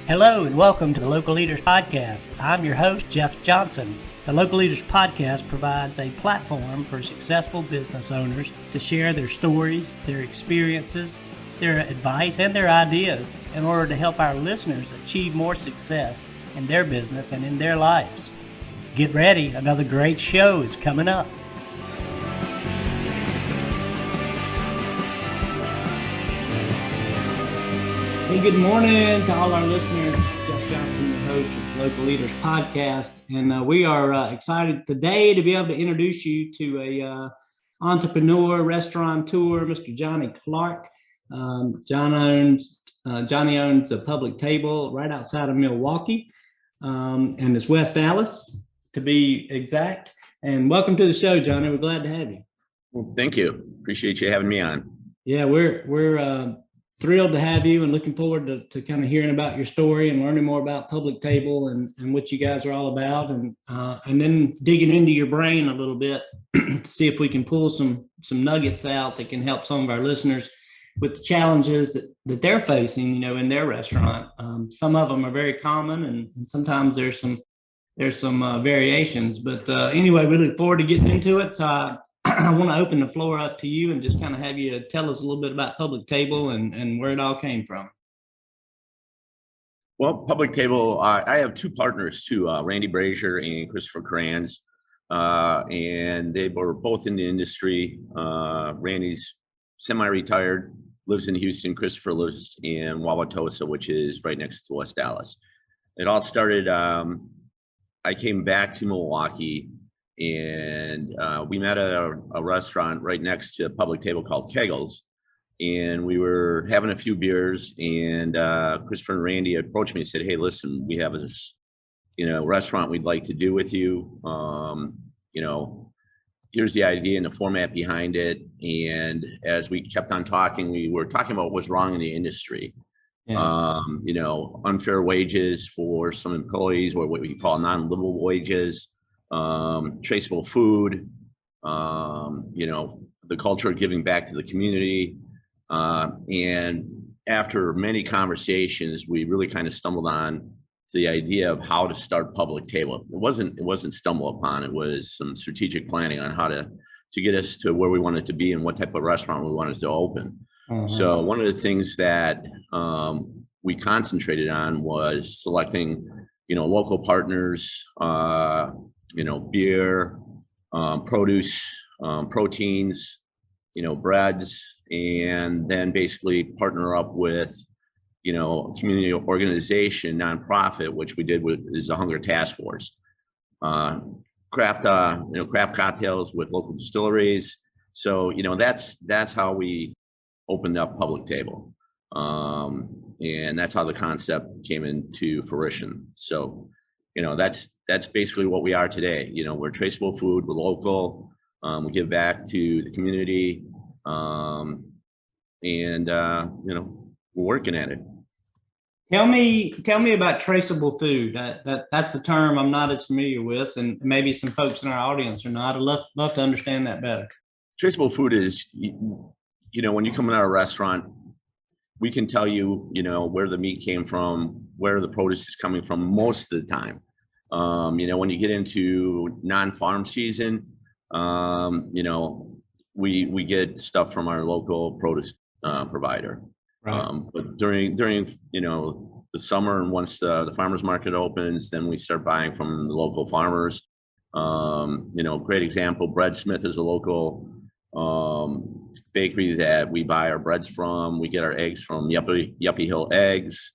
Hello and welcome to the Local Leaders Podcast. I'm your host, Jeff Johnson. The Local Leaders Podcast provides a platform for successful business owners to share their stories, their experiences, their advice, and their ideas in order to help our listeners achieve more success in their business and in their lives. Get ready, another great show is coming up. Hey, good morning to all our listeners. It's Jeff Johnson, your host of the Local Leaders Podcast. And we are excited today to be able to introduce you to a entrepreneur, restaurateur, Mr. Johnny Clark. Johnny owns a public table right outside of Milwaukee, and it's West Allis to be exact. And welcome to the show, Johnny. We're glad to have you. Well, thank you. Appreciate you having me on. Yeah, we're thrilled to have you and looking forward to kind of hearing about your story and learning more about Public Table and what you guys are all about, and then digging into your brain a little bit to see if we can pull some nuggets out that can help some of our listeners with the challenges that they're facing, in their restaurant. Some of them are very common, and sometimes there's some variations. But anyway, we look forward to getting into it. So I want to open the floor up to you and just kind of have you tell us a little bit about Public Table and where it all came from. Well, Public Table, I have two partners too, Randy Brazier and Christopher Kranz, and they were both in the industry. Randy's semi-retired, lives in Houston. Christopher lives in Wauwatosa, which is right next to West Allis. It all started, I came back to Milwaukee, and we met at a restaurant right next to a Public Table called Kegel's, and we were having a few beers, and Christopher and Randy approached me and said, "Hey, listen, we have this, restaurant we'd like to do with you. Here's the idea and the format behind it." And as we kept on talking, we were talking about what's wrong in the industry. Yeah. Unfair wages for some employees, or what we call non-livable wages. Traceable food, the culture of giving back to the community. And after many conversations, we really kind of stumbled on the idea of how to start Public Table. It wasn't stumble upon, it was some strategic planning on how to get us to where we wanted to be and what type of restaurant we wanted to open. Uh-huh. So one of the things that we concentrated on was selecting, local partners, beer, produce, proteins, breads, and then basically partner up with, a community organization, nonprofit, which we did is the Hunger Task Force. Craft cocktails with local distilleries. So, that's how we opened up Public Table. And that's how the concept came into fruition. So, that's basically what we are today. We're traceable food, we're local, we give back to the community, and we're working at it. Tell me about traceable food. That's a term I'm not as familiar with, and maybe some folks in our audience are not. I'd love to understand that better. Traceable food is, when you come in our restaurant, we can tell you, where the meat came from, where the produce is coming from most of the time. When you get into non-farm season, we get stuff from our local produce provider. Right. But during the summer, and once the farmers market opens, then we start buying from the local farmers. Great example, Breadsmith is a local bakery that we buy our breads from. We get our eggs from Yuppie Hill Eggs.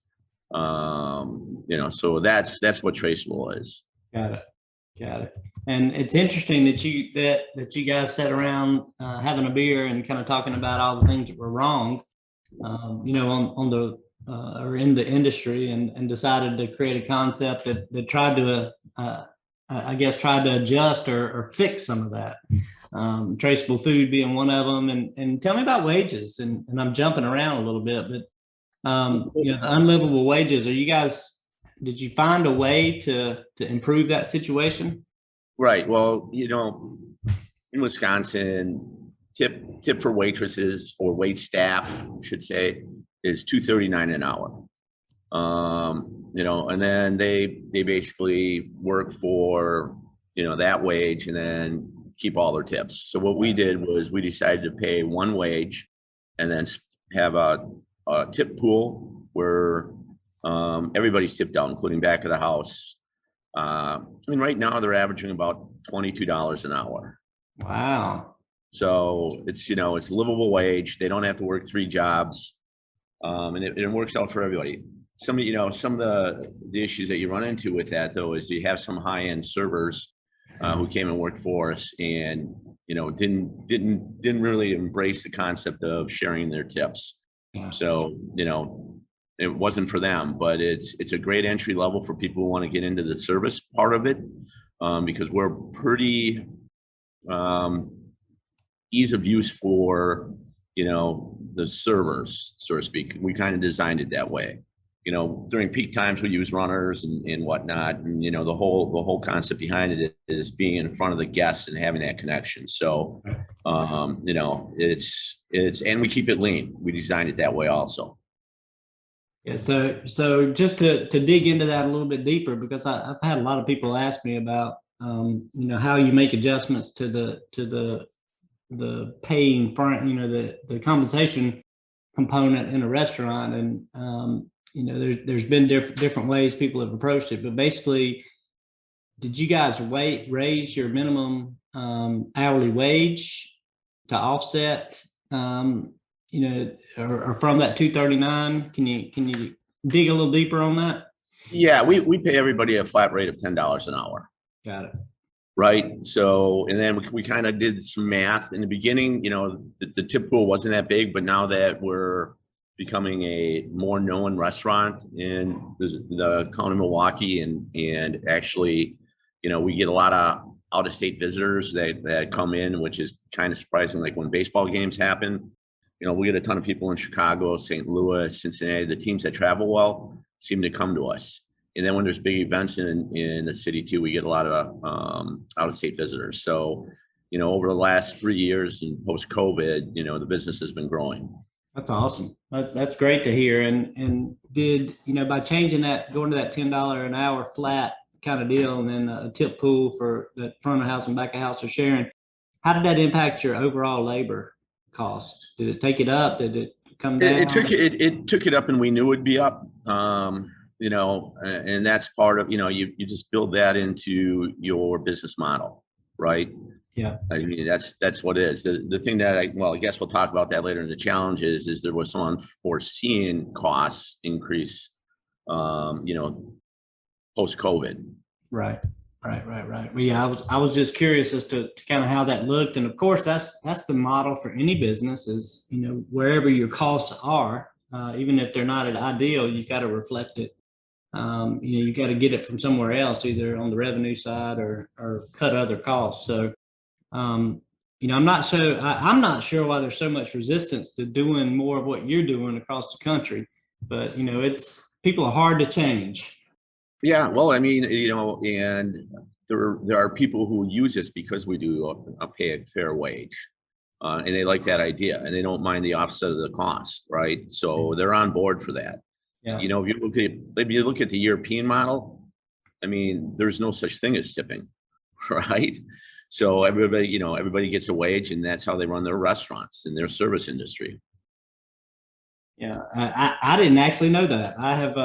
So that's what traceable is. Got it. And it's interesting that you guys sat around having a beer and kind of talking about all the things that were wrong, on the or in the industry, and decided to create a concept that tried to adjust or fix some of that. Traceable food being one of them. And tell me about wages. And I'm jumping around a little bit, but the unlivable wages. Did you find a way to improve that situation? Right. Well, in Wisconsin, tip for waitresses or wait staff, I should say, is $2.39 an hour. And then they basically work for, that wage and then keep all their tips. So what we did was we decided to pay one wage and then have a tip pool where everybody's tipped out, including back of the house. Right now they're averaging about $22 an hour. Wow. So it's a livable wage. They don't have to work 3 jobs. And it works out for everybody. Some of the issues that you run into with that though is you have some high-end servers who came and worked for us and didn't really embrace the concept of sharing their tips. Yeah. So it wasn't for them, but it's a great entry level for people who want to get into the service part of it, because we're pretty ease of use for the servers, so to speak. We kind of designed it that way. During peak times we use runners and whatnot, and the whole concept behind it is being in front of the guests and having that connection. So it's and we keep it lean. We designed it that way also. Yeah. So just to dig into that a little bit deeper, because I've had a lot of people ask me about how you make adjustments to the paying front, the compensation component in a restaurant, and there's been different ways people have approached it, but basically, did you guys raise your minimum hourly wage to offset, or from that 239? Can you dig a little deeper on that? Yeah, we pay everybody a flat rate of $10 an hour. Got it. Right. So, and then we kind of did some math in the beginning. The tip pool wasn't that big, but now that we're becoming a more known restaurant in the county of Milwaukee, and actually, we get a lot of out-of-state visitors that come in, which is kind of surprising. Like when baseball games happen, we get a ton of people in Chicago, St. Louis, Cincinnati. The teams that travel well seem to come to us. And then when there's big events in the city too, we get a lot of out-of-state visitors. So, over the last 3 years and post-COVID, the business has been growing. That's awesome. That's great to hear. And did, by changing that, going to that $10 an hour flat kind of deal, and then a tip pool for the front of house and back of house or sharing, how did that impact your overall labor cost? Did it take it up? Did it come down? It took it up, and we knew it'd be up. And that's part of, you just build that into your business model, right? Yeah. I mean, that's what it is. The thing that I guess we'll talk about that later in the challenge is there was some unforeseen costs increase, post-COVID. Right. Well, yeah, I was just curious as to kind of how that looked. And of course, that's the model for any business is, wherever your costs are, even if they're not at ideal, you've got to reflect it. You got to get it from somewhere else, either on the revenue side or cut other costs. So, I'm not sure why there's so much resistance to doing more of what you're doing across the country, but people are hard to change. Yeah, well, I mean, and there are people who use this because we do a pay a fair wage, and they like that idea, and they don't mind the offset of the cost, right? So they're on board for that. Yeah. If you look at the European model, I mean, there's no such thing as tipping, right? So everybody gets a wage, and that's how they run their restaurants and their service industry. Yeah, I didn't actually know that. I have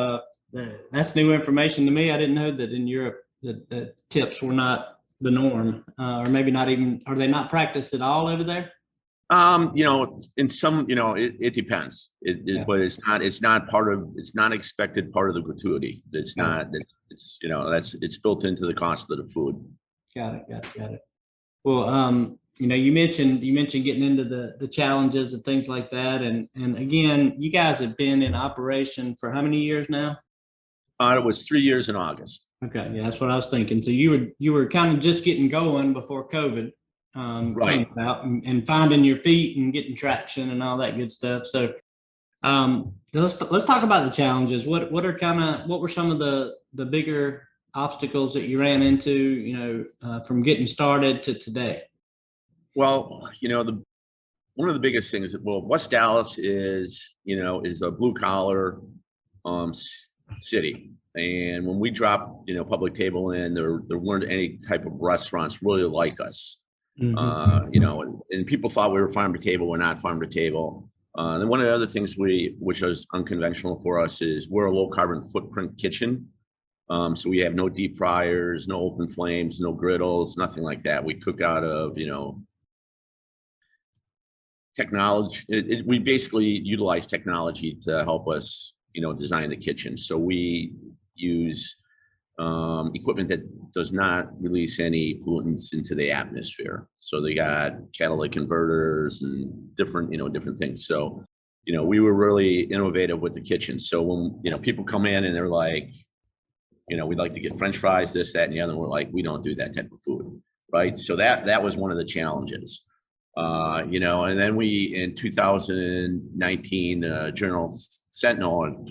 that's new information to me. I didn't know that in Europe that tips were not the norm, or maybe not even. Are they not practiced at all over there? In some, it depends. But it's not expected part of the gratuity. It's not. It's built into the cost of the food. Got it. Well, you mentioned getting into the challenges and things like that, and again, you guys have been in operation for how many years now? It was 3 years in August. Okay, yeah, that's what I was thinking. So you were kind of just getting going before COVID right. came about, and finding your feet and getting traction and all that good stuff. So let's talk about the challenges. What were some of the bigger obstacles that you ran into, from getting started to today? Well, one of the biggest things, well, West Allis is, is a blue collar city. And when we dropped, Public Table in, there weren't any type of restaurants really like us. And people thought we were farm to table. We're not farm to table. And one of the other things which was unconventional for us, is we're a low carbon footprint kitchen. So we have no deep fryers, no open flames, no griddles, nothing like that. We cook out of, technology. We basically utilize technology to help us, design the kitchen. So we use equipment that does not release any pollutants into the atmosphere. So they got catalytic converters and different things. So, we were really innovative with the kitchen. So when, people come in and they're like, we'd like to get French fries, this, that, and the other. We're like, we don't do that type of food. Right. So that was one of the challenges. And then in 2019, Journal Sentinel,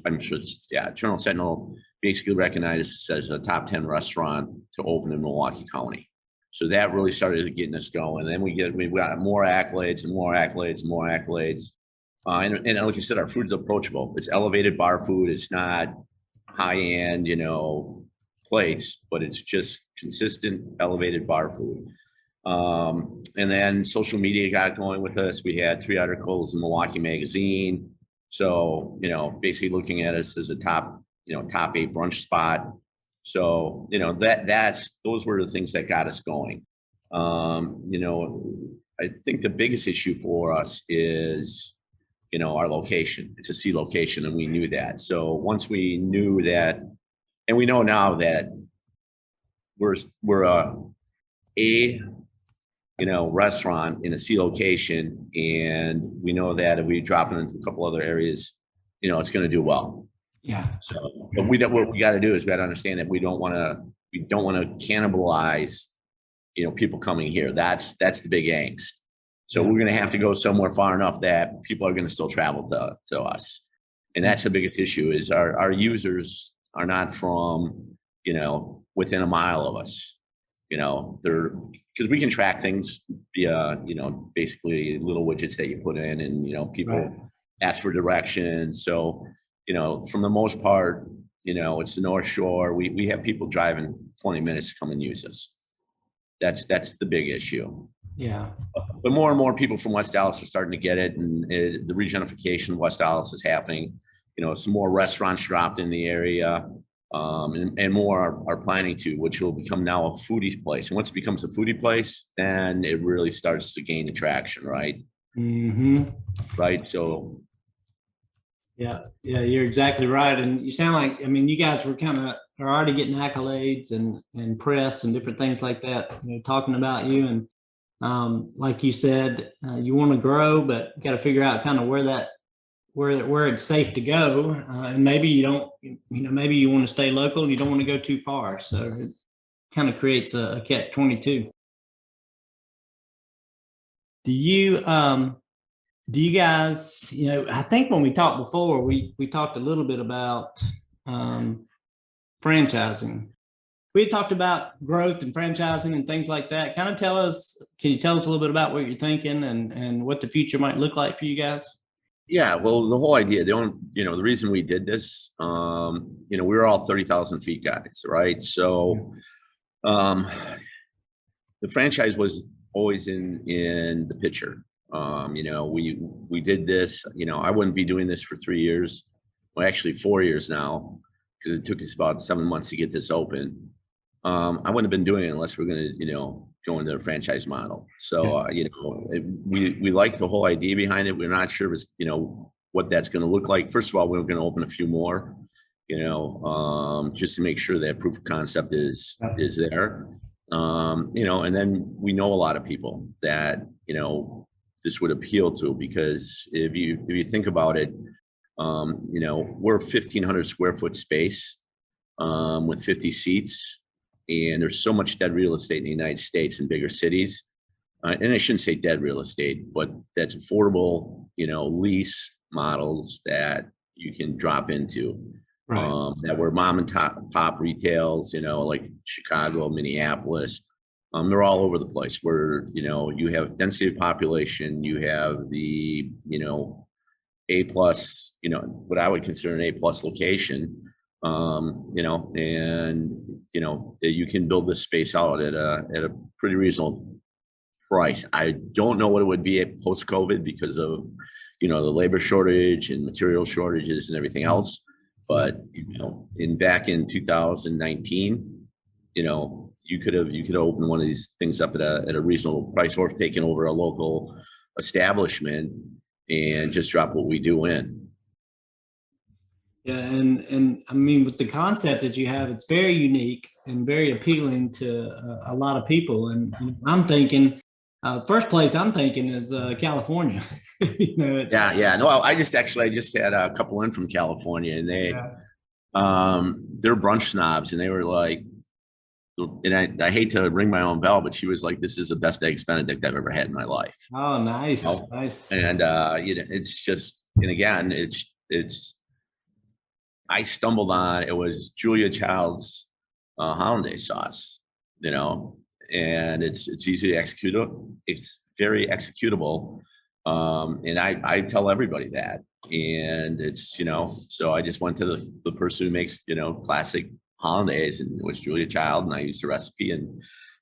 Journal Sentinel basically recognized us as a top 10 restaurant to open in Milwaukee County. So that really started getting us going. And then we got more accolades and more accolades and more accolades. And like you said, our food's approachable. It's elevated bar food. It's not high-end, plates, but it's just consistent elevated bar food. And then social media got going with us. We had 3 articles in Milwaukee Magazine. So, basically looking at us as a top 8 brunch spot. So, those were the things that got us going. I think the biggest issue for us is, our location. It's a C location, and we knew that. So once we knew that, and we know now that we're a restaurant in a C location, and we know that if we drop it into a couple other areas, it's going to do well. Yeah. So, but what we got to do is we got to understand that we don't want to cannibalize, people coming here. That's the big angst. So we're going to have to go somewhere far enough that people are going to still travel to us. And that's the biggest issue, is our users are not from, within a mile of us. They're, because we can track things via, basically little widgets that you put in, and, people ask for directions. So, from the most part, it's the North Shore. We have people driving 20 minutes to come and use us. That's the big issue. Yeah. But more and more people from West Allis are starting to get it, and the regentrification of West Allis is happening. Some more restaurants dropped in the area, and more are planning to, which will become now a foodie place. And once it becomes a foodie place, then it really starts to gain attraction, right? Right. So. Yeah, you're exactly right. And you sound like, you guys are already getting accolades and press and different things like that, talking about you. And like you said, you want to grow, but got to figure out kind of where it's safe to go. And maybe you don't, maybe you want to stay local and you don't want to go too far. So it kind of creates a catch-22. Do you guys, I think when we talked before, we talked a little bit about franchising. We talked about growth and franchising and things like that. Can you tell us a little bit about what you're thinking and what the future might look like for you guys? Yeah, well, the whole idea, the reason we did this, we were all 30,000 feet guys, right? So the franchise was always in the picture. We did this, I wouldn't be doing this for 3 years. Well, actually 4 years now, because it took us about 7 months to get this open. I wouldn't have been doing it unless we're going to, go into the franchise model. So, we like the whole idea behind it. We're not sure, what that's going to look like. First of all, we're going to open a few more, just to make sure that proof of concept is there. And then we know a lot of people that, this would appeal to, because if you think about it, we're 1,500 square foot space with 50 seats, and there's so much dead real estate in the United States in bigger cities. And I shouldn't say dead real estate, but that's affordable, lease models that you can drop into, that were mom and pop retails, like Chicago, Minneapolis. They're all over the place where, you have density of population, you have the, A plus, what I would consider an A plus location, and, you can build this space out at a pretty reasonable price. I don't know what it would be at post-COVID because of, the labor shortage and material shortages and everything else. But, back in 2019, you could have opened one of these things up at a reasonable price, or taken over a local establishment and just drop what we do in. Yeah, and I mean, with the concept that you have, it's very unique and very appealing to a lot of people. And I'm thinking, first place I'm thinking is California. Yeah. No, I just had a couple in from California, and they're brunch snobs, and they were like, and I hate to ring my own bell, but she was like, "This is the best eggs Benedict I've ever had in my life." Oh, nice, nice. And it's just, and again, it's. I stumbled on it was Julia Child's hollandaise sauce, and it's easily executable. It's very executable, and I tell everybody that. And it's, so I just went to the person who makes, classic hollandaise, and it was Julia Child, and I used the recipe.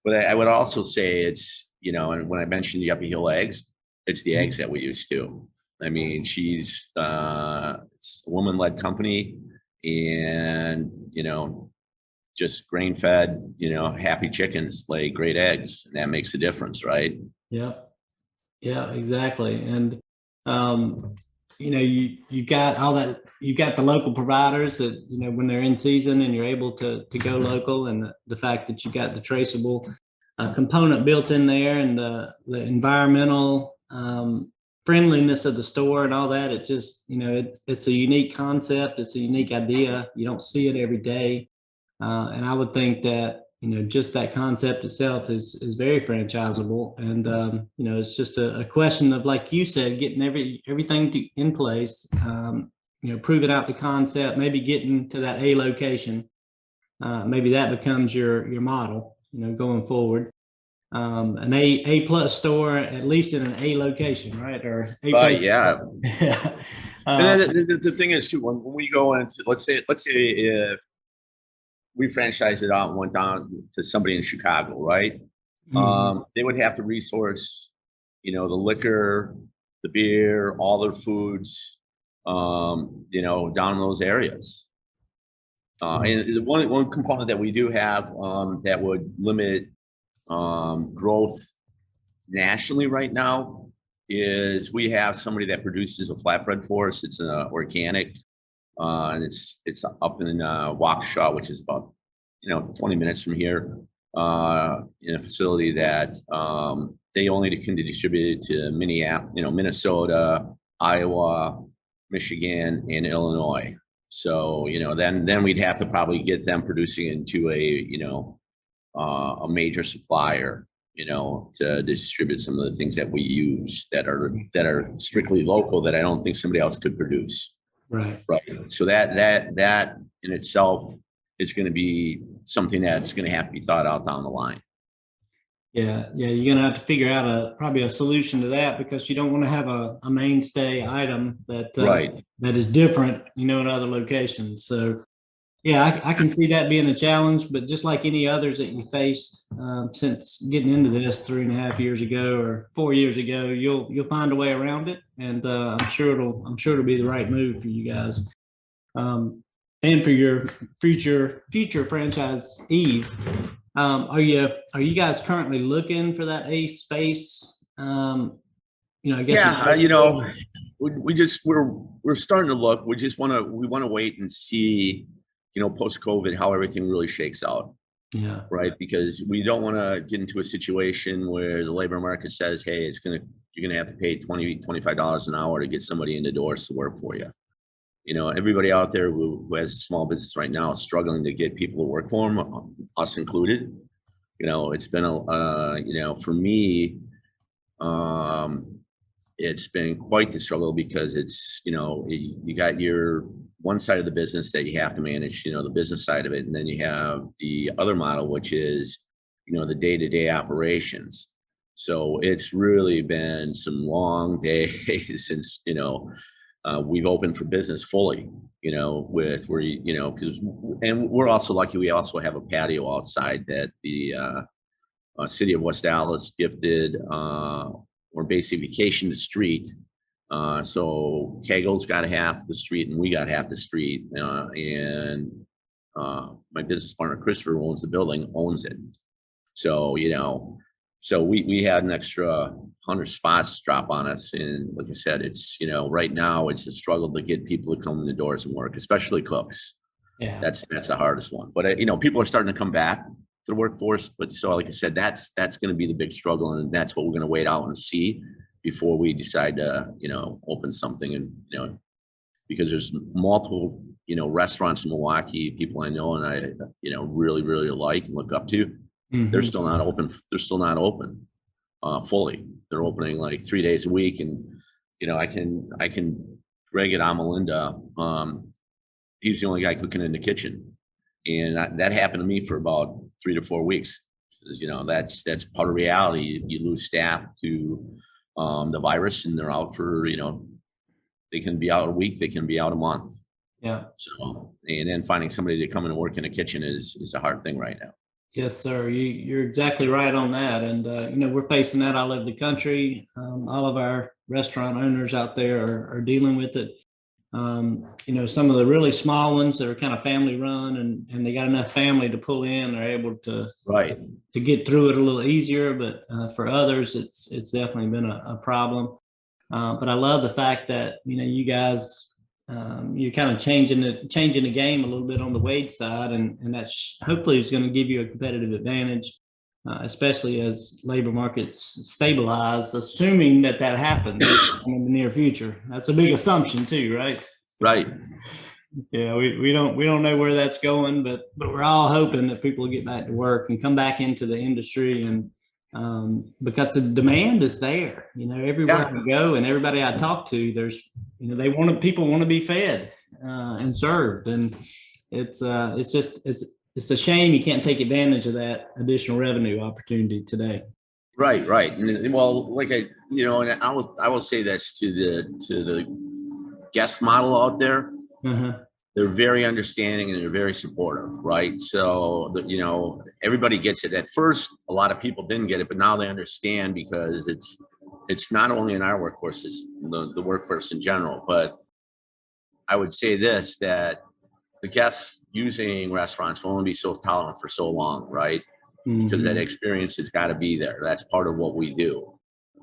But I would also say it's, and when I mentioned the Uppy Hill eggs, it's the eggs that we use too. I mean, it's a woman-led company, and, just grain fed, happy chickens lay great eggs, and that makes a difference, right? Yeah, yeah, exactly. And, you got all that, you got the local providers that, when they're in season and you're able to go local, and the fact that you got the traceable component built in there, and the environmental friendliness of the store and all that. It just, it's a unique concept. It's a unique idea. You don't see it every day. And I would think that, just that concept itself is very franchisable. And, it's just a question of, like you said, getting everything in place, proving out the concept, maybe getting to that A location. Maybe that becomes your model, going forward. An A plus store, at least in an A location, right? Or A Right, yeah. yeah. And then the thing is too, when we go into, let's say if we franchised it out and went down to somebody in Chicago, right? They would have to resource, the liquor, the beer, all their foods, down in those areas. And one component that we do have that would limit growth nationally right now is we have somebody that produces a flatbread for us. It's an organic, and it's up in Waukesha, which is about 20 minutes from here, in a facility that they only can distribute it to Minnesota, Iowa, Michigan, and Illinois. So then we'd have to probably get them producing into a major supplier, to distribute some of the things that we use that are strictly local, that I don't think somebody else could produce. Right. Right. So that in itself is going to be something that's going to have to be thought out down the line. Yeah. You're going to have to figure out probably a solution to that, because you don't want to have a mainstay item that Right. that is different, in other locations. So yeah, I can see that being a challenge, but just like any others that you faced since getting into this 3.5 years ago or 4 years ago, you'll find a way around it, and I'm sure it'll be the right move for you guys, and for your future franchisees. Are you guys currently looking for that A space? I guess. Yeah, we're starting to look. We want to wait and see, post-COVID, how everything really shakes out. Yeah. Right. Because we don't want to get into a situation where the labor market says, hey, you're going to have to pay $25 an hour to get somebody in the doors to work for you. Everybody out there who has a small business right now is struggling to get people to work for them, us included. It's been for me, it's been quite the struggle, because it's, you got your one side of the business that you have to manage, the business side of it. And then you have the other model, which is, the day-to-day operations. So it's really been some long days since, we've opened for business fully, with where, because, and we're also lucky, we also have a patio outside that the city of West Allis gifted, or basically vacation the street. So Kegel's got half the street and we got half the street. And my business partner, Christopher, who owns the building, owns it. So, so we had an extra 100 spots drop on us. And like I said, it's, right now it's a struggle to get people to come in the doors and work, especially cooks. Yeah. That's the hardest one. But, people are starting to come back to the workforce. But so, like I said, that's going to be the big struggle. And that's what we're going to wait out and see before we decide to, open something. And, because there's multiple, restaurants in Milwaukee, people I know and I, really, really like and look up to. They're still not open. They're still not open fully. They're opening like 3 days a week. And, I can Greg at Amalinda, he's the only guy cooking in the kitchen. And that happened to me for about 3 to 4 weeks. Because, that's part of reality. You lose staff to the virus and they're out for, they can be out a week, they can be out a month. Yeah. So, and then finding somebody to come in and work in a kitchen is a hard thing right now. Yes, sir. You're exactly right on that. And, we're facing that all over the country. All of our restaurant owners out there are dealing with it. Some of the really small ones that are kind of family run and they got enough family to pull in, they're able to get through it a little easier. But for others, it's definitely been a problem. But I love the fact that, you guys, you're kind of changing the game a little bit on the wage side, and that's hopefully is going to give you a competitive advantage, especially as labor markets stabilize, assuming that happens in the near future. That's a big assumption too, right? Right. Yeah, we don't know where that's going, but we're all hoping that people will get back to work and come back into the industry, and because the demand is there, everywhere I go and everybody I talk to, there's, people want to be fed and served, and it's a shame you can't take advantage of that additional revenue opportunity today. Right. And well, like and I will say this to the guest model out there. They're very understanding and they're very supportive, right? So, everybody gets it. At first, a lot of people didn't get it, but now they understand because it's not only in our workforce, it's the workforce in general. But I would say this, that the guests using restaurants will only be so tolerant for so long, right? Because that experience has got to be there. That's part of what we do,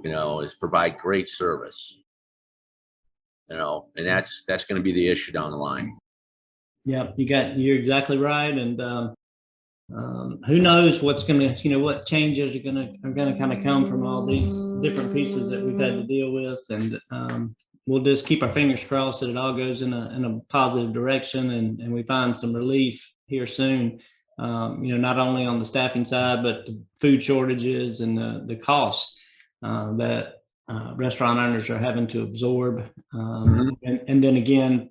is provide great service, and that's going to be the issue down the line. Yeah, you're exactly right. And who knows what's going to, what changes are going to kind of come from all these different pieces that we've had to deal with. And we'll just keep our fingers crossed that it all goes in a positive direction and we find some relief here soon. Not only on the staffing side, but the food shortages and the costs that restaurant owners are having to absorb. And then again,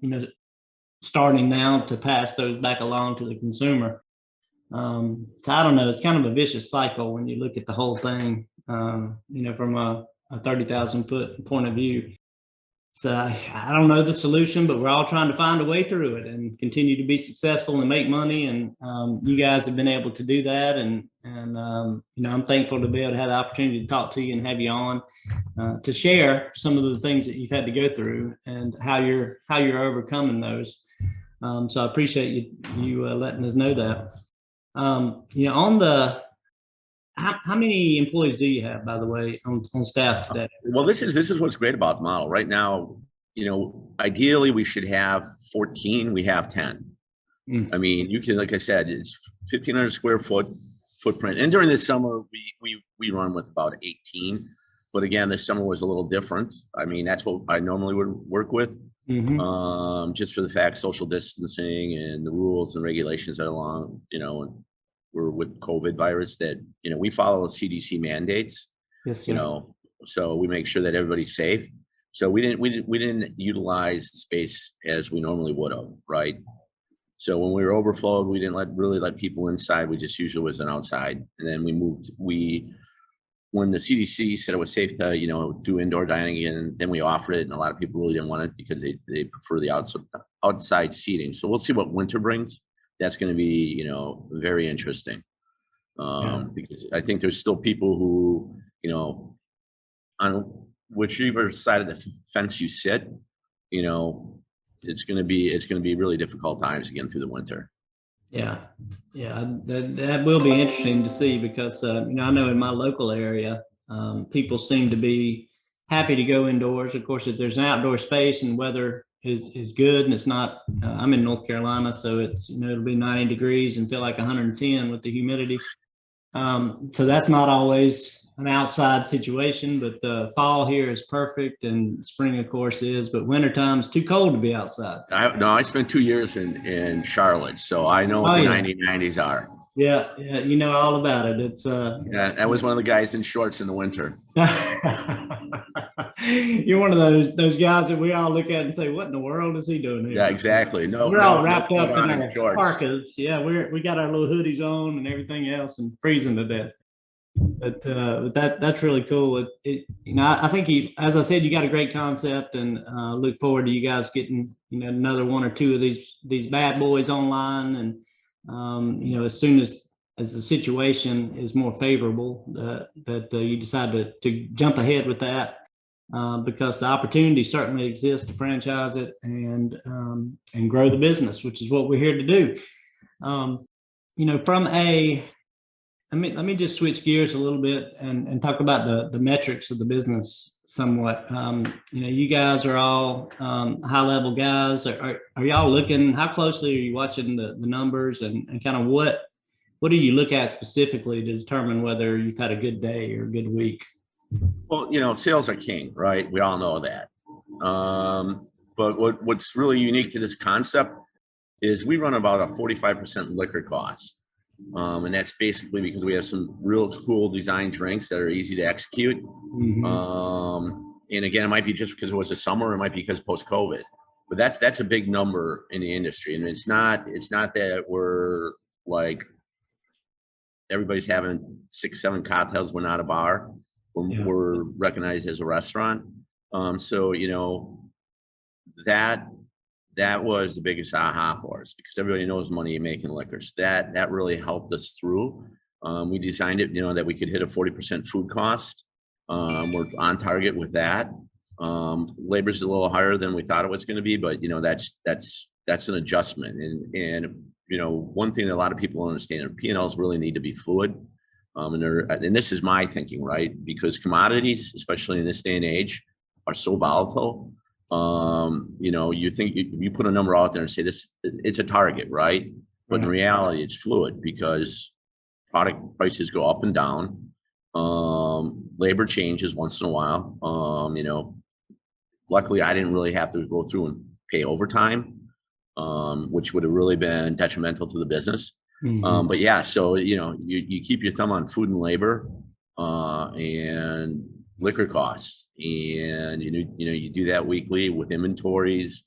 starting now to pass those back along to the consumer. So I don't know, it's kind of a vicious cycle when you look at the whole thing, from a 30,000 foot point of view. So I don't know the solution, but we're all trying to find a way through it and continue to be successful and make money. And you guys have been able to do that. And I'm thankful to be able to have the opportunity to talk to you and have you on to share some of the things that you've had to go through and how you're overcoming those. So I appreciate you letting us know that. On the how many employees do you have, by the way, on staff today? Well, this is what's great about the model right now. Ideally we should have 14. We have 10. I mean, you can, like I said, it's 1,500 square foot footprint. And during the summer, we run with about 18. But again, this summer was a little different. I mean, that's what I normally would work with. Just for the fact, social distancing and the rules and regulations that along, we're with COVID virus that, we follow CDC mandates, Yes, sir. So we make sure that everybody's safe. So we didn't utilize the space as we normally would have, right? So when we were overflowed, we didn't really let people inside. We just usually was an outside. And then when the CDC said it was safe to, do indoor dining again, then we offered it. And a lot of people really didn't want it because they prefer the outside seating. So we'll see what winter brings. That's going to be, very interesting. Because I think there's still people who, on whichever side of the fence you sit, it's going to be really difficult times again through the winter. Yeah, that will be interesting to see because I know in my local area, people seem to be happy to go indoors. Of course, if there's an outdoor space and weather is good and it's not, I'm in North Carolina, so it's it'll be 90 degrees and feel like 110 with the humidity. So that's not always an outside situation, but the fall here is perfect and spring of course is, but wintertime is too cold to be outside. I spent 2 years in Charlotte, so I know what the 90s are. Yeah, you know all about it. It's yeah, I was one of the guys in shorts in the winter. You're one of those guys that we all look at and say, "What in the world is he doing here?" Yeah, exactly. No, we're all wrapped up in our shorts. parkas. Yeah, we got our little hoodies on and everything else, and freezing to death. But that's really cool. I think as I said, you got a great concept, and look forward to you guys getting another one or two of these bad boys online, and as soon as the situation is more favorable, that you decide to jump ahead with that, because the opportunity certainly exists to franchise it and grow the business, which is what we're here to do. Let me just switch gears a little bit and talk about the metrics of the business somewhat. You guys are all high level guys. Are y'all looking, how closely are you watching the numbers and kind of what do you look at specifically to determine whether you've had a good day or a good week? Well, sales are king, right? We all know that. But what's really unique to this concept is we run about a 45% liquor cost. And that's basically because we have some real cool design drinks that are easy to execute. Mm-hmm. And again, it might be just because it was the summer, it might be because post-COVID, but that's a big number in the industry. And it's not that we're like everybody's having 6-7 cocktails. We're not a bar. We're recognized as a restaurant. So that was the biggest aha for us because everybody knows money you make in liquors. That really helped us through. We designed it, that we could hit a 40% food cost. We're on target with that. Labor's a little higher than we thought it was going to be, but that's an adjustment. And one thing that a lot of people don't understand, P&Ls really need to be fluid. And this is my thinking, right? Because commodities, especially in this day and age, are so volatile. You think you put a number out there and say it's a target, right? But in reality, it's fluid because product prices go up and down. Labor changes once in a while. Luckily I didn't really have to go through and pay overtime, which would have really been detrimental to the business. Mm-hmm. But yeah, so, you keep your thumb on food and labor, and liquor costs, and you do that weekly with inventories,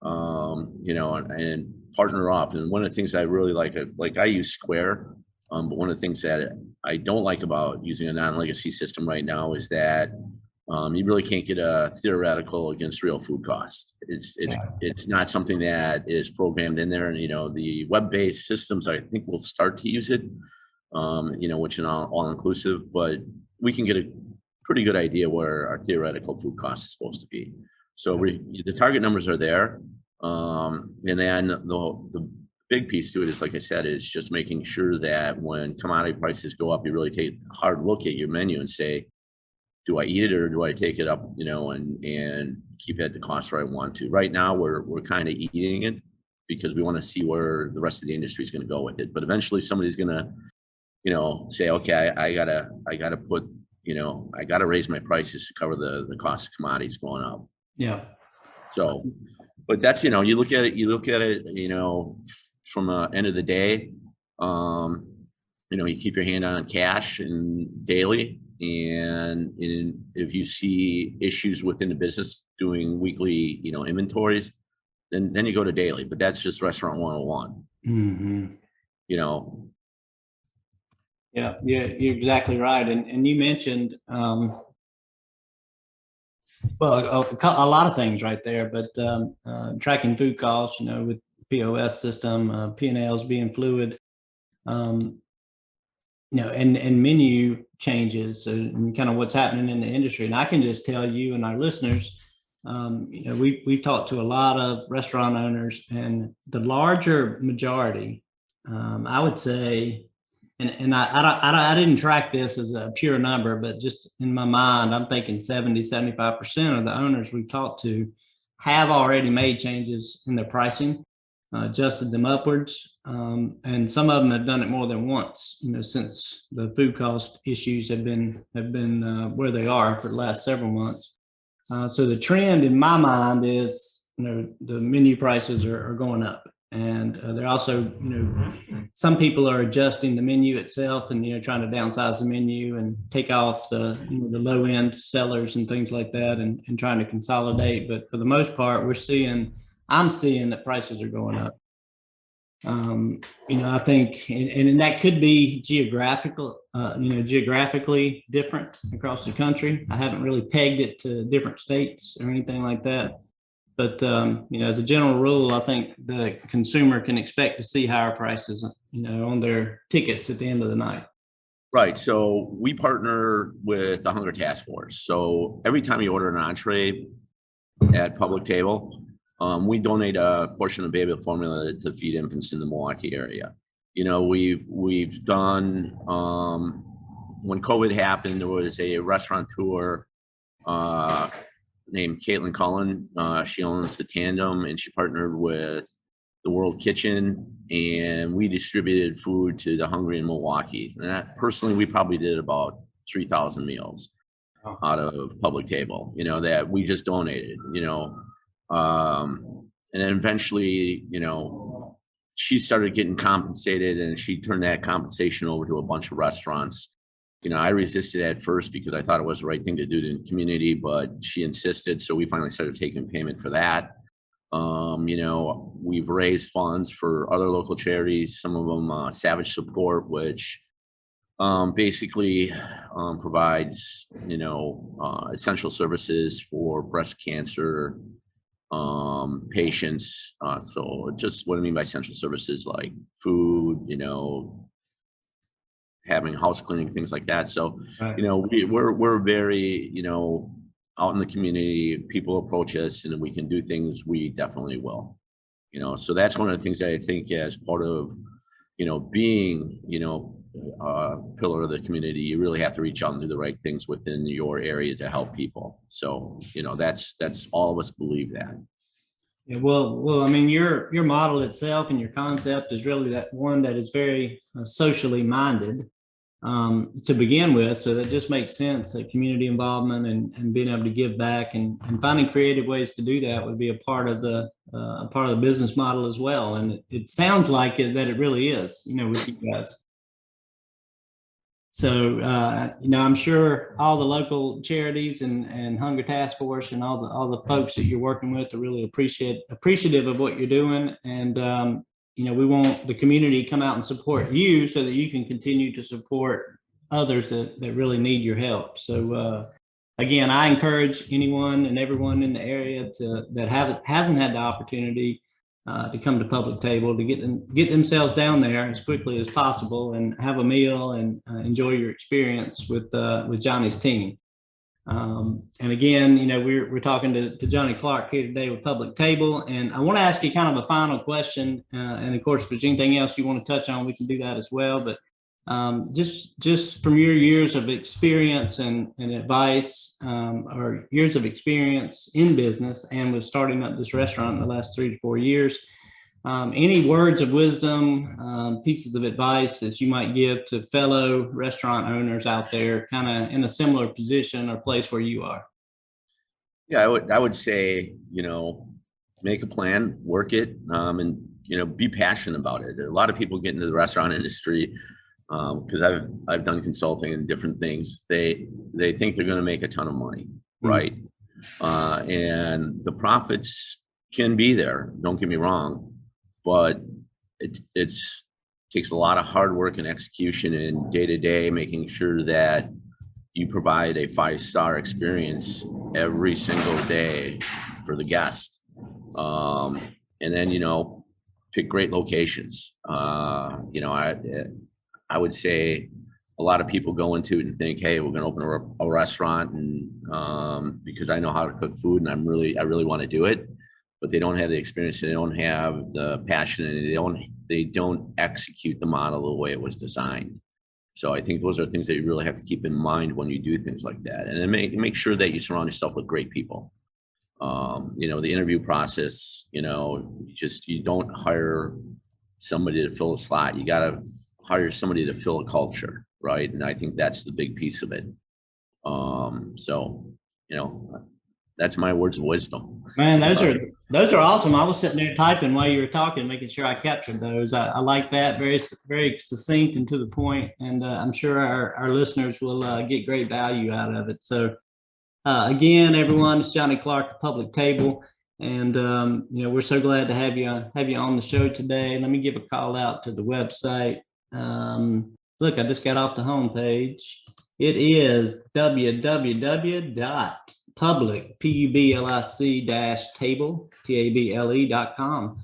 and partner up. And one of the things I really like I use Square, but one of the things that I don't like about using a non-legacy system right now is that you really can't get a theoretical against real food costs. It's not something that is programmed in there, and the web-based systems I think will start to use it, which is all inclusive, but we can get a pretty good idea where our theoretical food cost is supposed to be. So the target numbers are there. And then the big piece to it is, like I said, is just making sure that when commodity prices go up, you really take a hard look at your menu and say, do I eat it or do I take it up, and keep it at the cost where I want to. Right now, we're kind of eating it because we want to see where the rest of the industry is going to go with it. But eventually somebody's going to, say, okay, I gotta put, I got to raise my prices to cover the cost of commodities going up. Yeah. So, but that's, you look at it, from end of the day, you keep your hand on cash and daily. And if you see issues within the business doing weekly, inventories, and then you go to daily, but that's just restaurant 101, Mm-hmm. you know. Yeah, you're exactly right. And you mentioned, well, a lot of things right there, but tracking food costs, with POS system, P&Ls being fluid, um, and menu changes and kind of what's happening in the industry. And I can just tell you and our listeners, we've talked to a lot of restaurant owners, and the larger majority, I would say, and I didn't track this as a pure number, but just in my mind, I'm thinking 75% of the owners we've talked to have already made changes in their pricing, adjusted them upwards. And some of them have done it more than once, since the food cost issues have been where they are for the last several months. So the trend in my mind is, the menu prices are going up. And they're also, some people are adjusting the menu itself and, trying to downsize the menu and take off the low end sellers and things like that, and trying to consolidate. But for the most part, I'm seeing that prices are going up. I think, and that could be geographically different across the country. I haven't really pegged it to different states or anything like that. But, as a general rule, I think the consumer can expect to see higher prices, on their tickets at the end of the night. Right. So we partner with the Hunger Task Force. So every time you order an entree at Public Table, we donate a portion of baby formula to feed infants in the Milwaukee area. We've done, when COVID happened, there was a restaurateur named Caitlin Cullen. She owns the Tandem, and she partnered with the World Kitchen, and we distributed food to the hungry in Milwaukee. And personally, we probably did about 3,000 meals out of Public Table, that we just donated, and then eventually, she started getting compensated, and she turned that compensation over to a bunch of restaurants. I resisted at first because I thought it was the right thing to do to the community, but she insisted. So we finally started taking payment for that. We've raised funds for other local charities, some of them Savage Support, which basically provides, essential services for breast cancer patients. So just what I mean by essential services, like food, having house cleaning, things like that. So, Right. we're very, out in the community, people approach us and we can do things, we definitely will, so that's one of the things that I think as part of, being, a pillar of the community, you really have to reach out and do the right things within your area to help people. So, that's all of us believe that. Yeah, well, I mean, your model itself and your concept is really that one that is very socially minded, to begin with. So that just makes sense, that community involvement and being able to give back and finding creative ways to do that would be a part of the business model as well. And it sounds like that it really is, with you guys. So, I'm sure all the local charities and Hunger Task Force and all the folks that you're working with are really appreciative of what you're doing. And, we want the community to come out and support you so that you can continue to support others that really need your help. So, again, I encourage anyone and everyone in the area that hasn't had the opportunity to come to Public Table, to get themselves down there as quickly as possible and have a meal and enjoy your experience with Johnny's team. And again, we're talking to Johnny Clark here today with Public Table, and I want to ask you kind of a final question. And of course, if there's anything else you want to touch on, we can do that as well. But just from your years of experience and advice, or years of experience in business and with starting up this restaurant in the last 3 to 4 years, any words of wisdom, pieces of advice that you might give to fellow restaurant owners out there kind of in a similar position or place where you are? Yeah, I would say, make a plan, work it, and, be passionate about it. A lot of people get into the restaurant industry because I've done consulting and different things. They think they're going to make a ton of money, right? And the profits can be there. Don't get me wrong, but it's takes a lot of hard work and execution and day to day, making sure that you provide a 5-star experience every single day for the guest. And then, pick great locations. I would say a lot of people go into it and think, hey, we're going to open a restaurant, and because I know how to cook food and I really want to do it, but they don't have the experience, and they don't have the passion, and they don't execute the model the way it was designed. So I think those are things that you really have to keep in mind when you do things like that, and then make sure that you surround yourself with great people. The interview process, you don't hire somebody to fill a slot. You got to hire somebody to fill a culture, right? And I think that's the big piece of it. That's my words of wisdom. Man, those are awesome. I was sitting there typing while you were talking, making sure I captured those. I like that. Very, very succinct and to the point. And I'm sure our listeners will get great value out of it. So again, everyone, it's Johnny Clark, Public Table. And, we're so glad to have you on the show today. Let me give a call out to the website. Look, I just got off the homepage. It is www.public-table, table.com.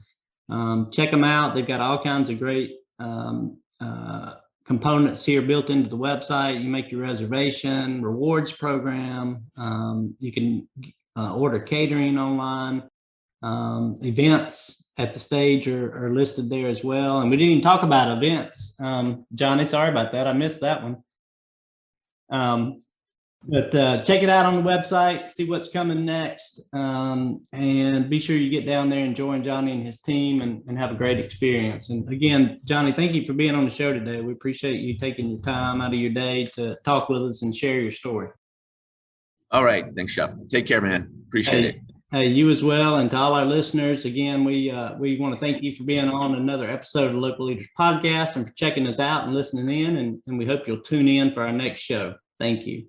Check them out. They've got all kinds of great components here built into the website. You make your reservation, rewards program. You can order catering online. Events at the stage are listed there as well. And we didn't even talk about events. Johnny, sorry about that. I missed that one. But check it out on the website, see what's coming next. And be sure you get down there and join Johnny and his team and have a great experience. And again, Johnny, thank you for being on the show today. We appreciate you taking your time out of your day to talk with us and share your story. All right. Thanks, Chef. Take care, man. Appreciate it. Hey, you as well. And to all our listeners, again, we want to thank you for being on another episode of Local Leaders Podcast and for checking us out and listening in. And we hope you'll tune in for our next show. Thank you.